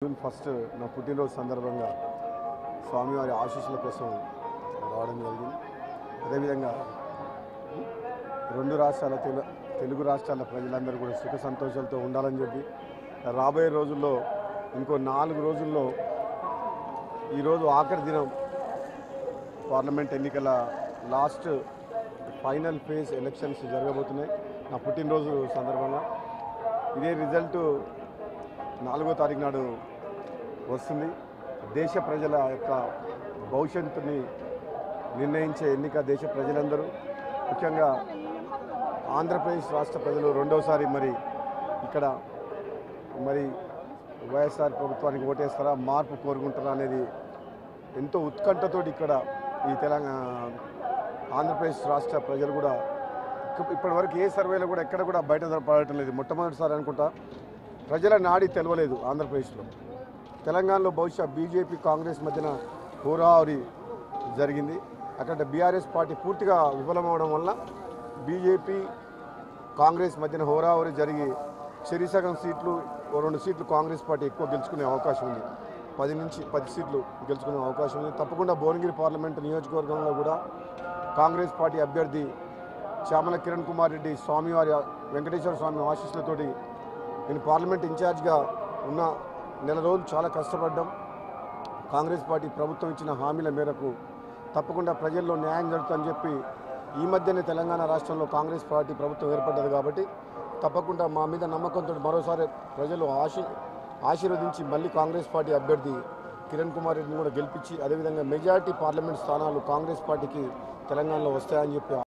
June 1 నా పుట్టినరోజు సందర్భంగా స్వామివారి ఆశీస్సుల కోసం రావడం జరిగింది. అదేవిధంగా రెండు రాష్ట్రాల తెలుగు రాష్ట్రాల ప్రజలందరూ కూడా సుఖ సంతోషాలతో ఉండాలని చెప్పి రాబోయే రోజుల్లో ఇంకో 4 రోజుల్లో ఈరోజు ఆఖరి దినం పార్లమెంట్ ఎన్నికల లాస్ట్ ఫైనల్ ఫేజ్ ఎలక్షన్స్ జరగబోతున్నాయి. నా పుట్టినరోజు సందర్భంగా ఇదే రిజల్ట్ 4వ తారీఖు నాడు వస్తుంది. దేశ ప్రజల యొక్క భవిష్యత్తుని నిర్ణయించే ఎన్నిక దేశ ప్రజలందరూ, ముఖ్యంగా ఆంధ్రప్రదేశ్ రాష్ట్ర ప్రజలు రెండవసారి ఇక్కడ వైఎస్ఆర్ ప్రభుత్వానికి ఓటేస్తారా, మార్పు కోరుకుంటారా అనేది ఎంతో ఉత్కంఠతోటి ఇక్కడ ఈ ఆంధ్రప్రదేశ్ రాష్ట్ర ప్రజలు కూడా ఇప్పటివరకు ఏ సర్వేలో కూడా ఎక్కడ కూడా బయట పడటం లేదు. మొట్టమొదటిసారి అనుకుంటా ప్రజల నాడి తెలవలేదు ఆంధ్రప్రదేశ్లో. తెలంగాణలో బహుశా బీజేపీ కాంగ్రెస్ మధ్యన హోరాహోరీ జరిగింది. అక్కడ బీఆర్ఎస్ పార్టీ పూర్తిగా విఫలమవడం వల్ల బీజేపీ కాంగ్రెస్ మధ్యన హోరాహోరీ జరిగి సగం సీట్లు, 2 సీట్లు కాంగ్రెస్ పార్టీ ఎక్కువ గెలుచుకునే అవకాశం ఉంది. 10 నుంచి 10 సీట్లు గెలుచుకునే అవకాశం ఉంది. తప్పకుండా భువనగిరి పార్లమెంటు నియోజకవర్గంలో కూడా కాంగ్రెస్ పార్టీ అభ్యర్థి చామల కిరణ్ కుమార్ రెడ్డి స్వామివారి వెంకటేశ్వర స్వామి ఆశీస్సులతోటి నేను పార్లమెంట్ ఇన్ఛార్జ్గా ఉన్న నెల రోజులు చాలా కష్టపడ్డాం. కాంగ్రెస్ పార్టీ ప్రభుత్వం ఇచ్చిన హామీల మేరకు తప్పకుండా ప్రజల్లో న్యాయం జరుగుతుందని చెప్పి ఈ మధ్యనే తెలంగాణ రాష్ట్రంలో కాంగ్రెస్ పార్టీ ప్రభుత్వం ఏర్పడ్డది. కాబట్టి తప్పకుండా మా మీద నమ్మకంతో మరోసారి ప్రజలు ఆశీర్వదించి మళ్ళీ కాంగ్రెస్ పార్టీ అభ్యర్థి కిరణ్ కుమార్ రెడ్డిని కూడా గెలిపించి అదేవిధంగా మెజారిటీ పార్లమెంట్ స్థానాలు కాంగ్రెస్ పార్టీకి తెలంగాణలో వస్తాయని చెప్పి